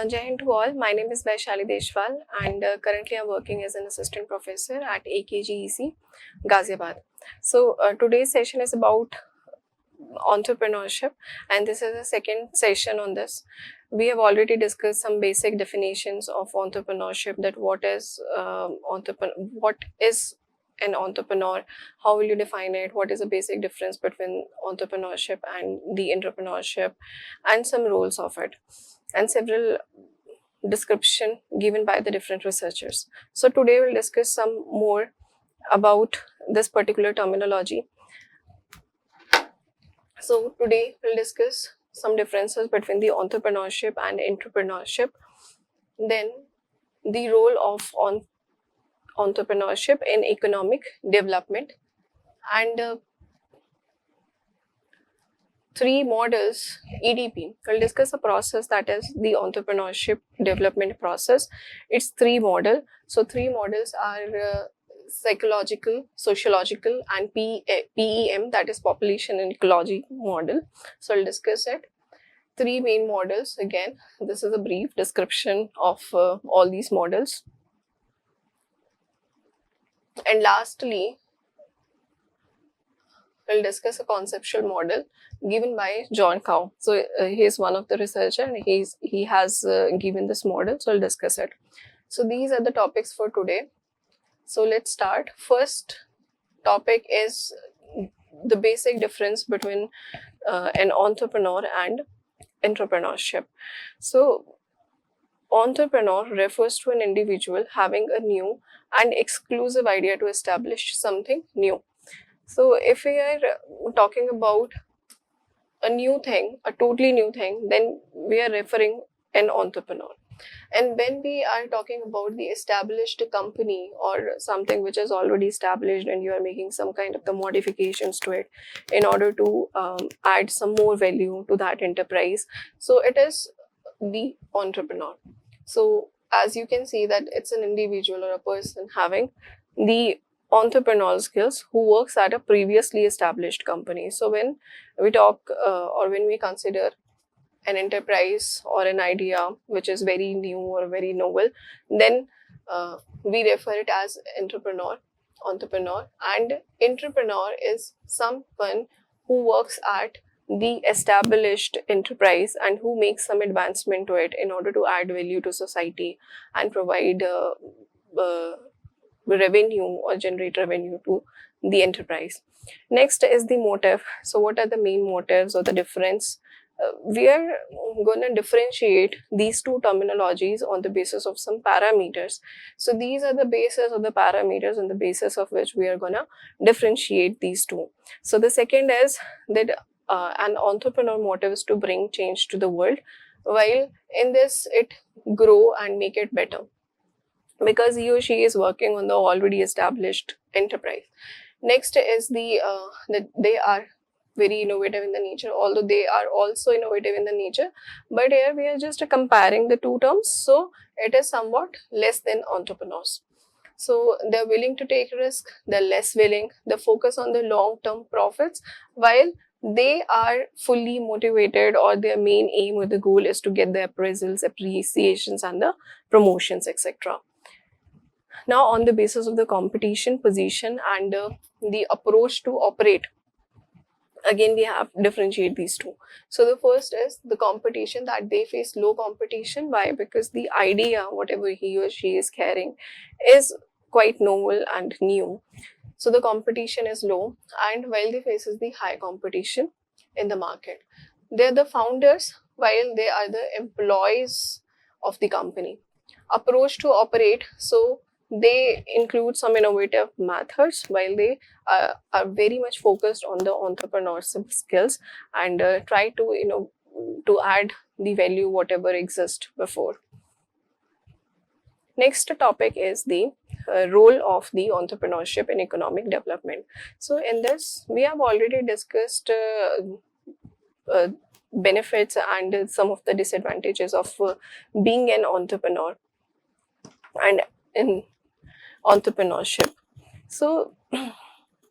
Jai Hind to all. My name is Vaishali Deshwal and currently I'm working as an assistant professor at AKGEC, Ghaziabad. So today's session is about entrepreneurship, and this is the second session on this. We have already discussed some basic definitions of entrepreneurship, that what is an entrepreneur, how will you define it, what is the basic difference between entrepreneurship and the entrepreneurship, and some roles of it, and several description given by the different researchers. So today we'll discuss some more about this particular terminology. So today we'll discuss some differences between the entrepreneurship and entrepreneurship, then the role of entrepreneurship in economic development, and three models EDP. We'll discuss a process that is the entrepreneurship development process. It's three models. So three models are psychological, sociological, and PEM, that is population and ecology model. So I'll discuss it. Three main models. Again, this is a brief description of all these models. And lastly, we'll discuss a conceptual model given by John Cow. So he is one of the researchers and he has given this model. So I'll discuss it. So these are the topics for today. So let's start. First topic is the basic difference between an entrepreneur and entrepreneurship. So entrepreneur refers to an individual having a new and exclusive idea to establish something new. So if we are talking about a new thing, a totally new thing, then we are referring an entrepreneur. And when we are talking about the established company or something which is already established and you are making some kind of the modifications to it in order to add some more value to that enterprise, so it is the entrepreneur. So as you can see that it's an individual or a person having the entrepreneurial skills who works at a previously established company. So when we talk or when we consider an enterprise or an idea which is very new or very novel, then we refer it as entrepreneur. And entrepreneur is someone who works at the established enterprise and who makes some advancement to it in order to add value to society and provide revenue or generate revenue to the enterprise. Next is the motive. So what are the main motives or the difference? We are going to differentiate these two terminologies on the basis of some parameters. So these are the basis of the parameters on the basis of which we are going to differentiate these two. So the second is that an entrepreneur motive is to bring change to the world, while in this it grow and make it better because he or she is working on the already established enterprise. Next is that they are very innovative in the nature, although they are also innovative in the nature, but here we are just comparing the two terms, so it is somewhat less than entrepreneurs. So they're willing to take risk, they're less willing, they focus on the long-term profits, while they are fully motivated or their main aim or the goal is to get the appraisals, appreciations and the promotions, etc. Now on the basis of the competition, position and the approach to operate, again we have to differentiate these two. So the first is the competition, that they face low competition. Why? Because the idea, whatever he or she is carrying, is quite novel and new. So the competition is low, and while they faces the high competition in the market. They are the founders while they are the employees of the company. Approach to operate, so they include some innovative methods while they are very much focused on the entrepreneurship skills and try to to add the value whatever exists before. Next topic is the role of the entrepreneurship in economic development. So in this we have already discussed benefits and some of the disadvantages of being an entrepreneur and in entrepreneurship. So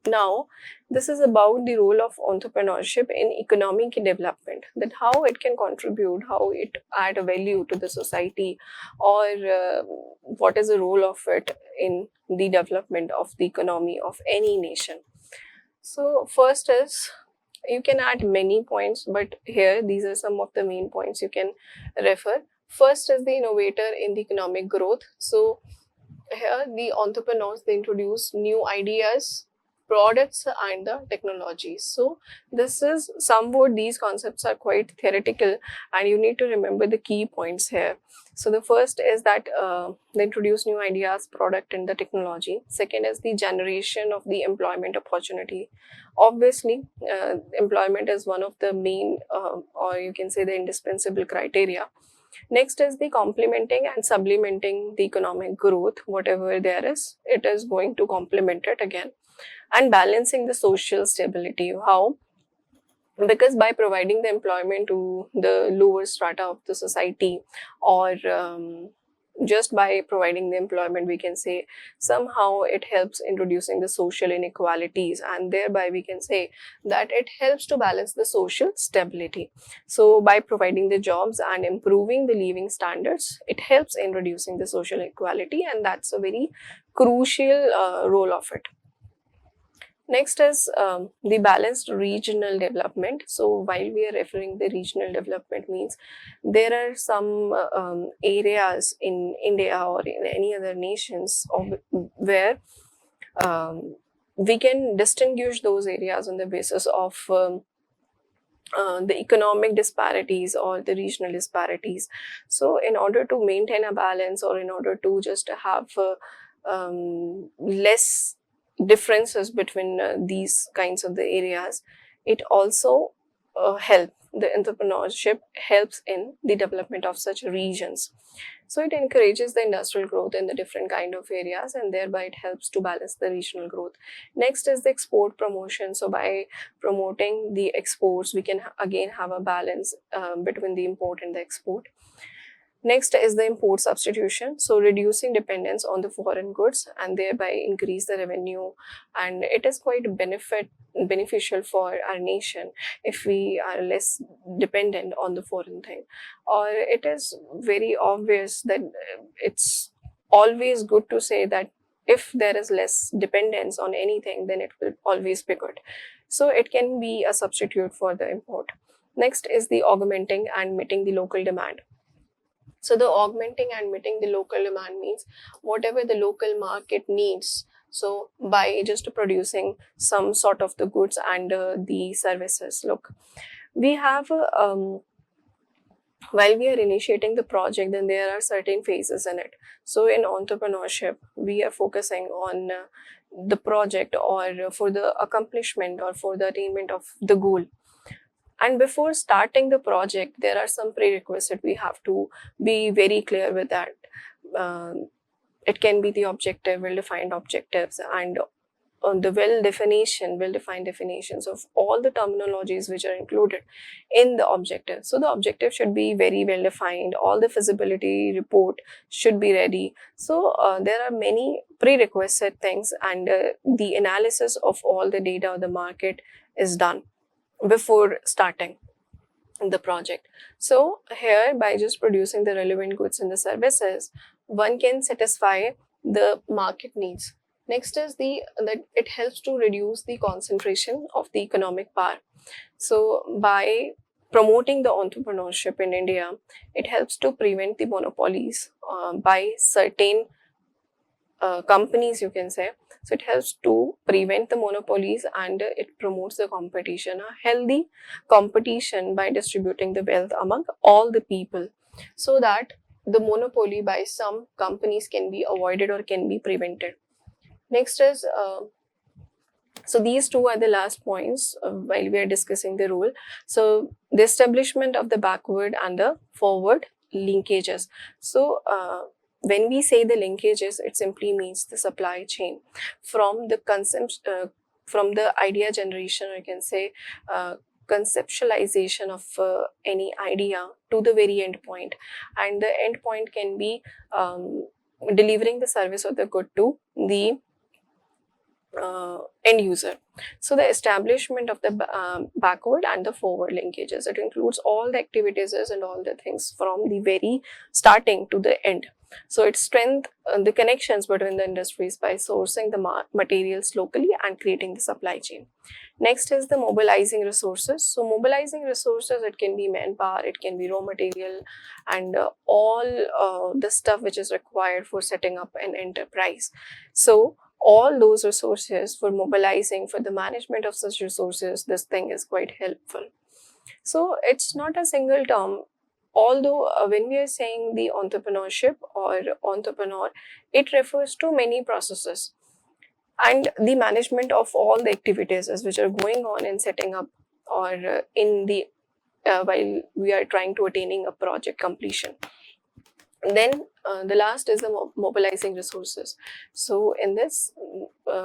Now, this is about the role of entrepreneurship in economic development, that how it can contribute, how it add a value to the society, or what is the role of it in the development of the economy of any nation. So first is, you can add many points, but here these are some of the main points you can refer. First is the innovator in the economic growth. So here the entrepreneurs, they introduce new ideas, products and the technologies. So this is somewhat, these concepts are quite theoretical and you need to remember the key points here. So the first is that they introduce new ideas, product and the technology. Second is the generation of the employment opportunity. Obviously employment is one of the main or you can say the indispensable criteria. Next is the complementing and supplementing the economic growth. Whatever there is, it is going to complement it again. And balancing the social stability. How? Because by providing the employment to the lower strata of the society, or just by providing the employment, we can say somehow it helps in reducing the social inequalities, and thereby we can say that it helps to balance the social stability. So by providing the jobs and improving the living standards, it helps in reducing the social inequality, and that's a very crucial role of it. Next is the balanced regional development. So while we are referring the regional development, means there are some areas in India or in any other nations where we can distinguish those areas on the basis of the economic disparities or the regional disparities. So in order to maintain a balance, or in order to just have less differences between these kinds of the areas, it also the entrepreneurship helps in the development of such regions. So it encourages the industrial growth in the different kind of areas, and thereby it helps to balance the regional growth. Next is the export promotion. So by promoting the exports, we can again have a balance between the import and the export. Next is the import substitution, so reducing dependence on the foreign goods and thereby increase the revenue, and it is quite beneficial for our nation if we are less dependent on the foreign thing. Or it is very obvious that it's always good to say that if there is less dependence on anything, then it will always be good. So it can be a substitute for the import. Next is the augmenting and meeting the local demand. So the augmenting and meeting the local demand means whatever the local market needs. So by just producing some sort of the goods and the services. Look, we have while we are initiating the project, then there are certain phases in it. So in entrepreneurship, we are focusing on the project, or for the accomplishment, or for the attainment of the goal. And before starting the project, there are some prerequisites we have to be very clear with that. It can be the objective, well-defined objectives, and on the well-defined definitions of all the terminologies which are included in the objective. So the objective should be very well defined. All the feasibility report should be ready. So there are many prerequisite things, and the analysis of all the data of the market is done before starting the project. So here, by just producing the relevant goods and the services, one can satisfy the market needs. Next is that it helps to reduce the concentration of the economic power. So by promoting the entrepreneurship in India, it helps to prevent the monopolies by certain companies, you can say. So it helps to prevent the monopolies, and it promotes the competition, a healthy competition, by distributing the wealth among all the people, so that the monopoly by some companies can be avoided or can be prevented. Next is so these two are the last points while we are discussing the role. So the establishment of the backward and the forward linkages. So when we say the linkages, it simply means the supply chain from the from the idea generation, or you can say conceptualization of any idea to the very end point. And the end point can be delivering the service or the good to the end user. So the establishment of the backward and the forward linkages, it includes all the activities and all the things from the very starting to the end. So it strengthens the connections between the industries by sourcing the materials locally and creating the supply chain. Next is the mobilizing resources. So mobilizing resources, it can be manpower, it can be raw material, and all the stuff which is required for setting up an enterprise. So all those resources for mobilizing, for the management of such resources, this thing is quite helpful. So it's not a single term. Although when we are saying the entrepreneurship or entrepreneur, it refers to many processes and the management of all the activities which are going on in setting up or in the while we are trying to attaining a project completion. And then the last is the mobilizing resources. So in this,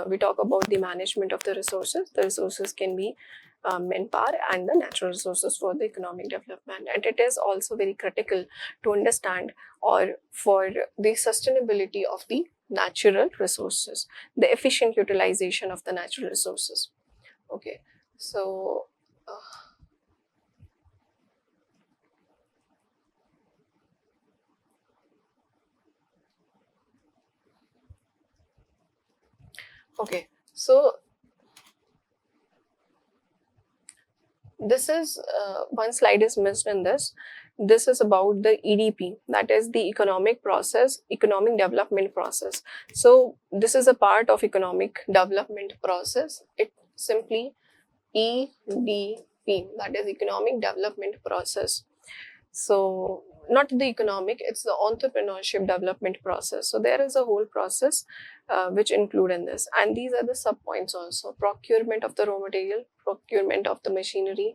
we talk about the management of the resources. The resources can be manpower and the natural resources for the economic development. And it is also very critical to understand or for the sustainability of the natural resources, the efficient utilization of the natural resources. Okay, so okay, so this is one slide is missed in this. This is about the EDP, that is the economic development process. So this is a part of economic development process. It simply EDP, that is economic development process. So not the economic, it's the entrepreneurship development process. So there is a whole process which include in this, and these are the sub points also: procurement of the raw material, procurement of the machinery,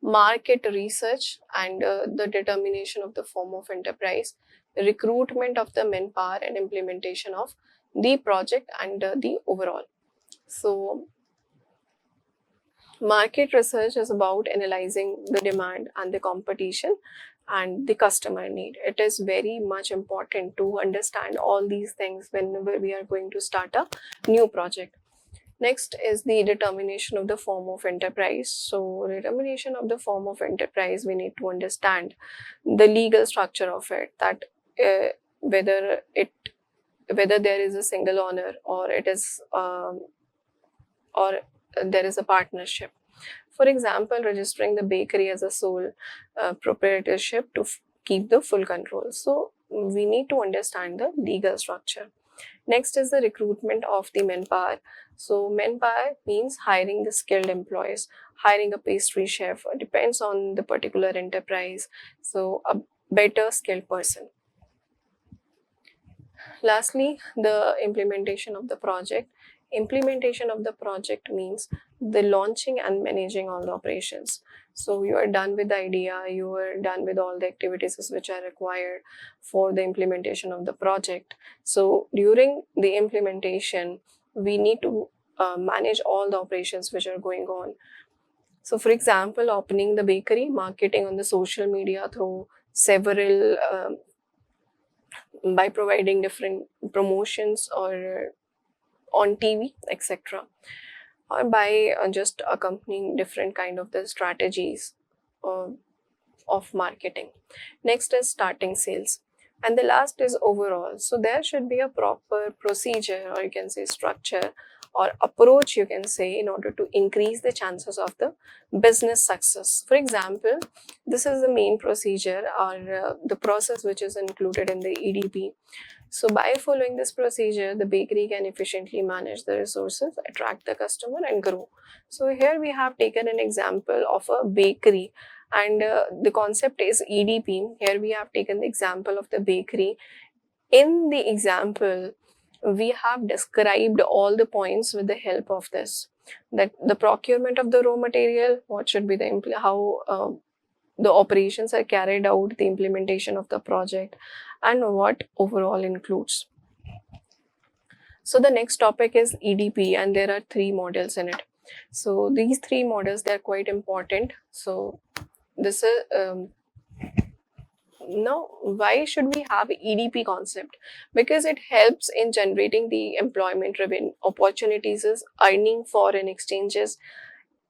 market research, and the determination of the form of enterprise, recruitment of the manpower, and implementation of the project and the overall. So market research is about analyzing the demand and the competition and the customer need. It is very much important to understand all these things whenever we are going to start a new project. Next is the determination of the form of enterprise. So determination of the form of enterprise, we need to understand the legal structure of it, that whether there is a single owner or it is or there is a partnership. For example, registering the bakery as a sole proprietorship to keep the full control. So we need to understand the legal structure. Next is the recruitment of the manpower. So manpower means hiring the skilled employees, hiring a pastry chef, depends on the particular enterprise. So a better skilled person. Lastly, the implementation of the project. Implementation of the project means the launching and managing all the operations. So you are done with the idea, you are done with all the activities which are required for the implementation of the project. So during the implementation, we need to manage all the operations which are going on. So for example, opening the bakery, marketing on the social media through several by providing different promotions or on TV, etc., or by just accompanying different kind of the strategies of marketing. Next is starting sales, and the last is overall. So there should be a proper procedure, or you can say structure or approach, you can say, in order to increase the chances of the business success. For example, this is the main procedure or the process which is included in the EDP. So by following this procedure, the bakery can efficiently manage the resources, attract the customer, and grow. So here we have taken an example of a bakery, and the concept is EDP. Here we have taken the example of the bakery. In the example, we have described all the points with the help of this, that the procurement of the raw material, what should be the how the operations are carried out, the implementation of the project, and what overall includes. So the next topic is EDP, and there are 3 models in it. So these 3 models, they are quite important. So this is now, why should we have EDP concept? Because it helps in generating the employment driven opportunities, earning foreign exchanges,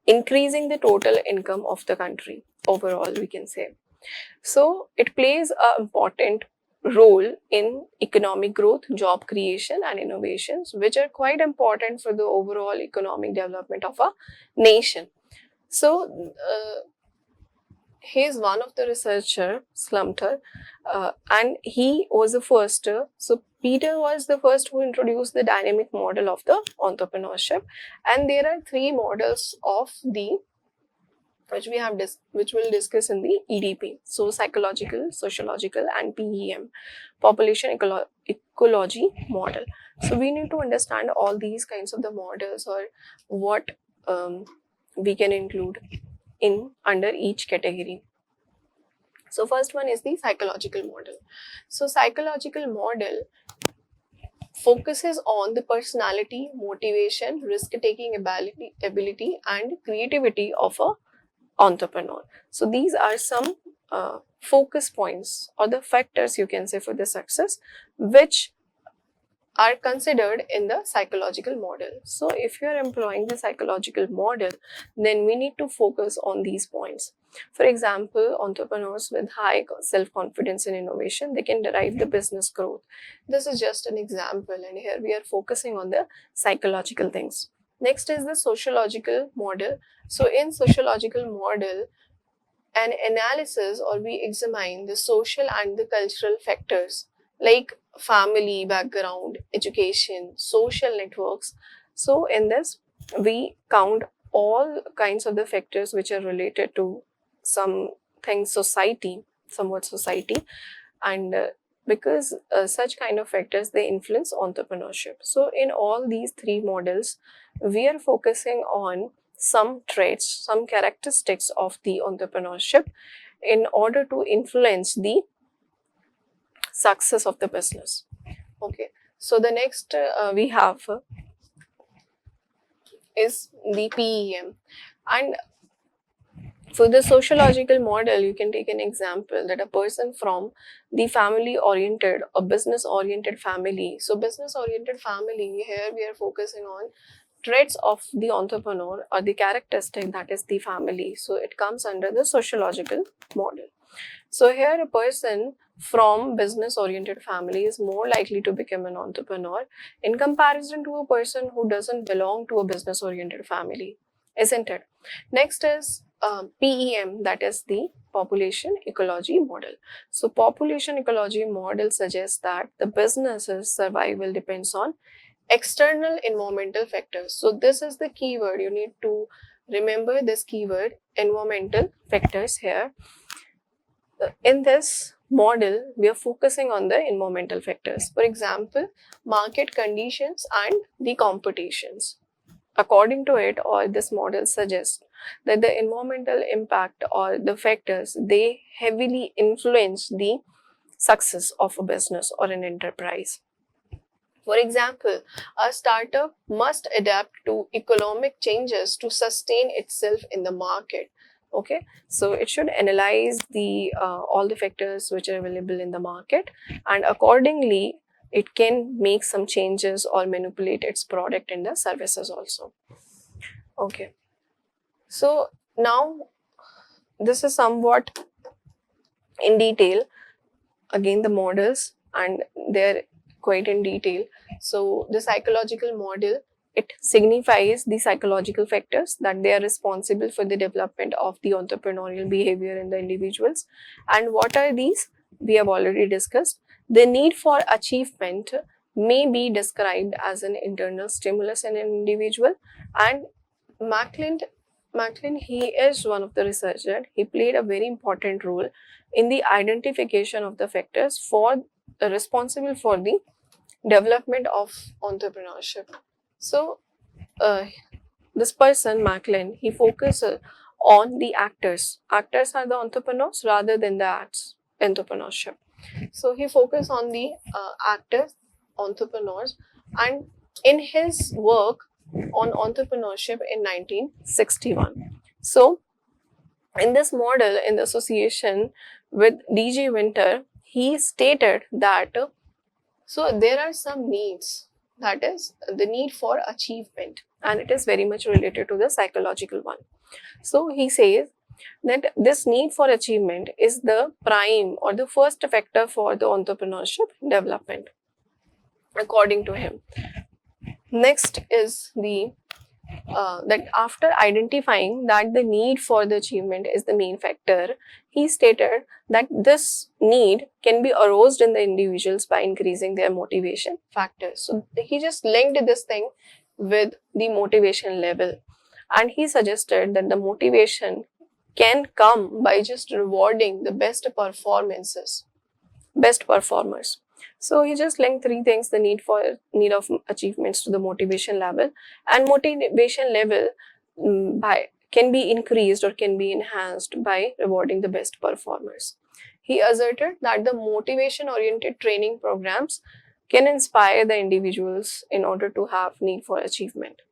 increasing the total income of the country overall, we can say. So it plays an important role in economic growth, job creation and innovations, which are quite important for the overall economic development of a nation. So he is one of the researcher, Slumter, and he was the first. So Peter was the first who introduced the dynamic model of the entrepreneurship, and there are three models of the which we have which we'll discuss in the EDP. So psychological, sociological, and PEM, population ecology model. So we need to understand all these kinds of the models, or what we can include in under each category. So first one is the psychological model. So psychological model focuses on the personality, motivation, risk-taking ability and creativity of a entrepreneur. So these are some focus points or the factors, you can say, for the success, which are considered in the psychological model. So if you are employing the psychological model, then we need to focus on these points. For example, entrepreneurs with high self-confidence and innovation, they can derive the business growth. This is just an example, and here we are focusing on the psychological things. Next is the sociological model. So in sociological model, an analysis, or we examine the social and the cultural factors like family background, education, social networks. So in this, we count all kinds of the factors which are related to something society, somewhat society, and because such kind of factors, they influence entrepreneurship. So in all these three models, we are focusing on some traits, some characteristics of the entrepreneurship in order to influence the success of the business. Okay, so the next we have is the PEM. And for the sociological model, you can take an example that a person from the family oriented or business oriented family. So business oriented family, here we are focusing on traits of the entrepreneur or the characteristic, that is the family. So it comes under the sociological model. So here a person from business oriented family is more likely to become an entrepreneur in comparison to a person who doesn't belong to a business oriented family, isn't it? Next is PEM, that is the population ecology model. So population ecology model suggests that the business's survival depends on external environmental factors. So this is the keyword, you need to remember this keyword, environmental factors. Here in this model, we are focusing on the environmental factors. For example, market conditions and the competitions. According to it, or this model suggests that the environmental impact or the factors, they heavily influence the success of a business or an enterprise. For example, a startup must adapt to economic changes to sustain itself in the market. Okay, so it should analyze the all the factors which are available in the market, and accordingly it can make some changes or manipulate its product and the services also. Okay, so now this is somewhat in detail, again the models, and they're quite in detail. So the psychological model, it signifies the psychological factors that they are responsible for the development of the entrepreneurial behavior in the individuals. And what are these? We have already discussed. The need for achievement may be described as an internal stimulus in an individual. And Macklin, he is one of the researchers. He played a very important role in the identification of the factors for responsible for the development of entrepreneurship. So this person, Macklin, he focuses on the actors. Actors are the entrepreneurs rather than the entrepreneurship. So he focused on the actors, entrepreneurs, and in his work on entrepreneurship in 1961. So in this model, in the association with D.G. Winter, he stated that so there are some needs, that is the need for achievement, and it is very much related to the psychological one. So he says that this need for achievement is the prime or the first factor for the entrepreneurship development, according to him. Next is the that after identifying that the need for the achievement is the main factor, he stated that this need can be aroused in the individuals by increasing their motivation factors. So he just linked this thing with the motivation level, and he suggested that the motivation can come by just rewarding the best performers. So he just linked three things: the need of achievements to the motivation level, and motivation level can be increased or can be enhanced by rewarding the best performers. He asserted that the motivation oriented training programs can inspire the individuals in order to have need for achievement.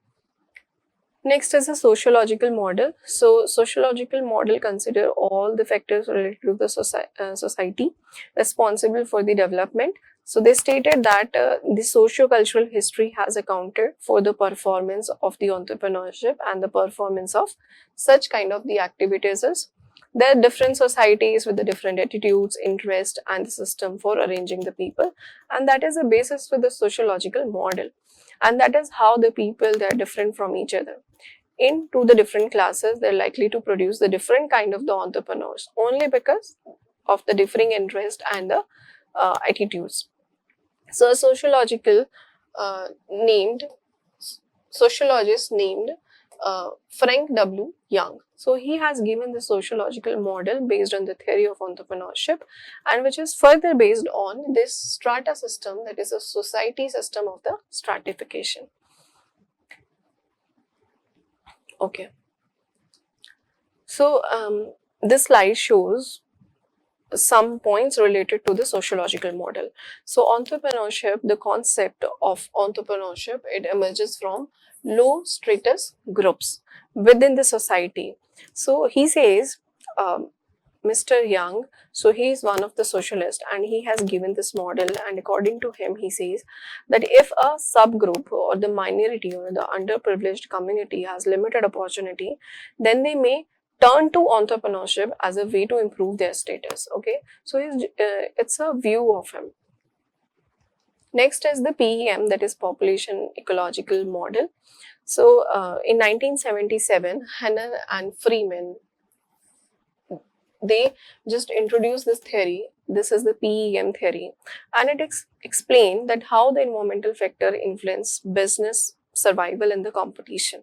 Next is a sociological model. So sociological model consider all the factors related to the society responsible for the development. So they stated that the socio-cultural history has accounted for the performance of the entrepreneurship and the performance of such kind of the activities is there are different societies with the different attitudes, interests, and the system for arranging the people, and that is the basis for the sociological model. And that is how the people, they are different from each other. Into the different classes, they're likely to produce the different kind of the entrepreneurs only because of the differing interest and the attitudes. So a sociologist named Frank W. Young. So he has given the sociological model based on the theory of entrepreneurship, and which is further based on this strata system, that is a society system of the stratification. Okay. So this slide shows some points related to the sociological model. So entrepreneurship, the concept of entrepreneurship, it emerges from low status groups within the society. So he says, Mr. Young, so he is one of the socialists and he has given this model, and according to him, he says that if a subgroup or the minority or the underprivileged community has limited opportunity, then they may turn to entrepreneurship as a way to improve their status. Okay, so it's a view of him. Next is the PEM, that is population ecological model. So in 1977, Hanna and Freeman, they just introduced this theory. This is the PEM theory, and it explained that how the environmental factor influence business survival in the competition.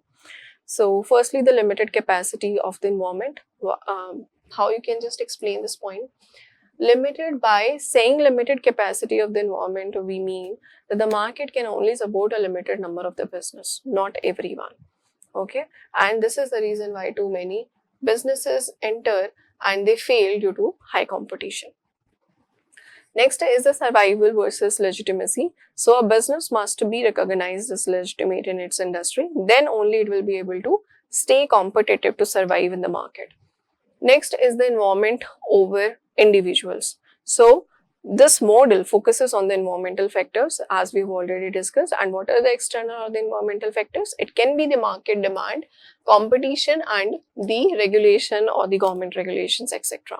So firstly, the limited capacity of the environment. How you can just explain this point? Limited, by saying limited capacity of the environment, we mean that the market can only support a limited number of the business, not everyone. Okay, and this is the reason why too many businesses enter and they fail due to high competition. Next is the survival versus legitimacy. So a business must be recognized as legitimate in its industry, then only it will be able to stay competitive to survive in the market. Next is the environment over individuals. So this model focuses on the environmental factors, as we've already discussed. And what are the external or the environmental factors? It can be the market demand, competition, and the regulation or the government regulations, etc.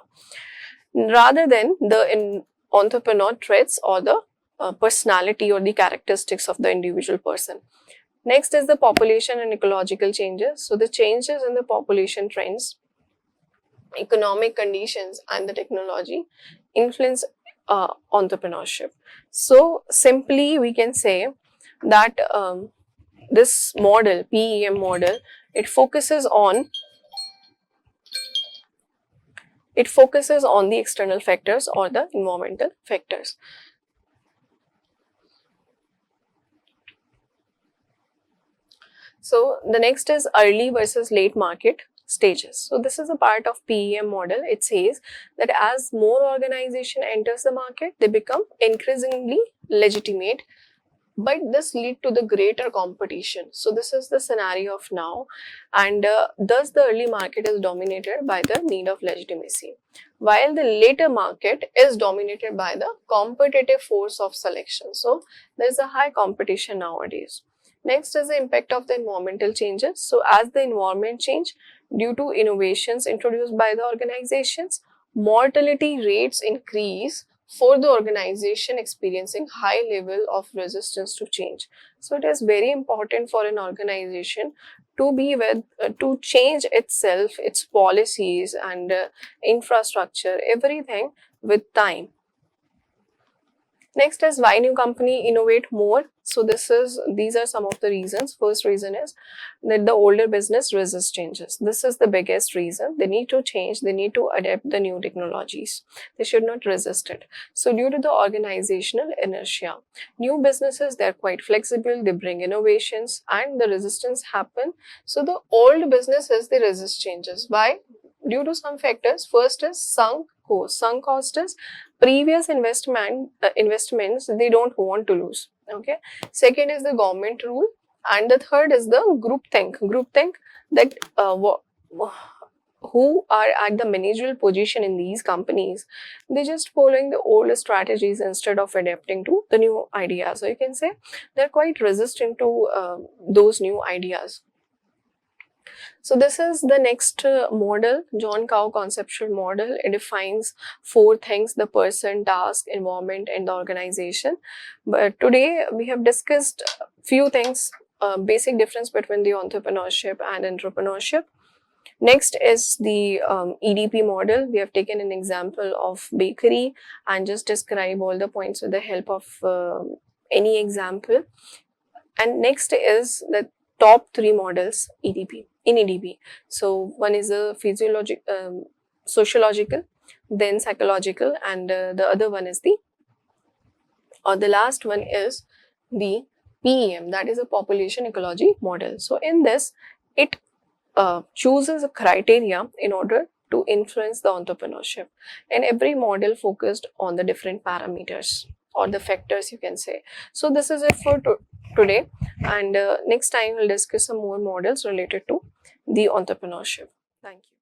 Rather than the entrepreneur traits or the personality or the characteristics of the individual person. Next is the population and ecological changes. So the changes in the population trends, economic conditions, and the technology influence entrepreneurship. So simply we can say that this model, PEM model, it focuses on the external factors or the environmental factors. So the next is early versus late market stages. So this is a part of PEM model. It says that as more organization enters the market, they become increasingly legitimate but this lead to the greater competition. So this is the scenario of now, and thus the early market is dominated by the need of legitimacy, while the later market is dominated by the competitive force of selection. So there is a high competition nowadays. Next is the impact of the environmental changes. So as the environment change due to innovations introduced by the organizations, mortality rates increase for the organization experiencing high level of resistance to change. So it is very important for an organization to be with to change itself, its policies and infrastructure, everything with time. Next is why new company innovate more. So these are some of the reasons. First reason is that the older business resists changes. This is the biggest reason. They need to change, they need to adapt the new technologies. They should not resist it. So due to the organizational inertia, new businesses, they're quite flexible, they bring innovations and the resistance happen. So the old businesses, they resist changes. Why? Due to some factors. First is sunk cost. Sunk cost is previous investments they don't want to lose. Okay. Second is the government rule, and the third is the groupthink that who are at the managerial position in these companies, they just following the old strategies instead of adapting to the new ideas. So you can say they're quite resistant to those new ideas. So this is the next model, John Cow conceptual model. It defines 4 things: the person, task, environment, and the organization. But today we have discussed few things, basic difference between the entrepreneurship and entrepreneurship. Next is the EDP model. We have taken an example of bakery and just describe all the points with the help of any example. And next is the top 3 models EDP in EDP. So one is a sociological, then psychological, and the other one is the last one is the PEM, that is a population ecology model. So in this, it chooses a criteria in order to influence the entrepreneurship, and every model focused on the different parameters or the factors, you can say. So this is it for today, and next time we'll discuss some more models related to the entrepreneurship. Thank you.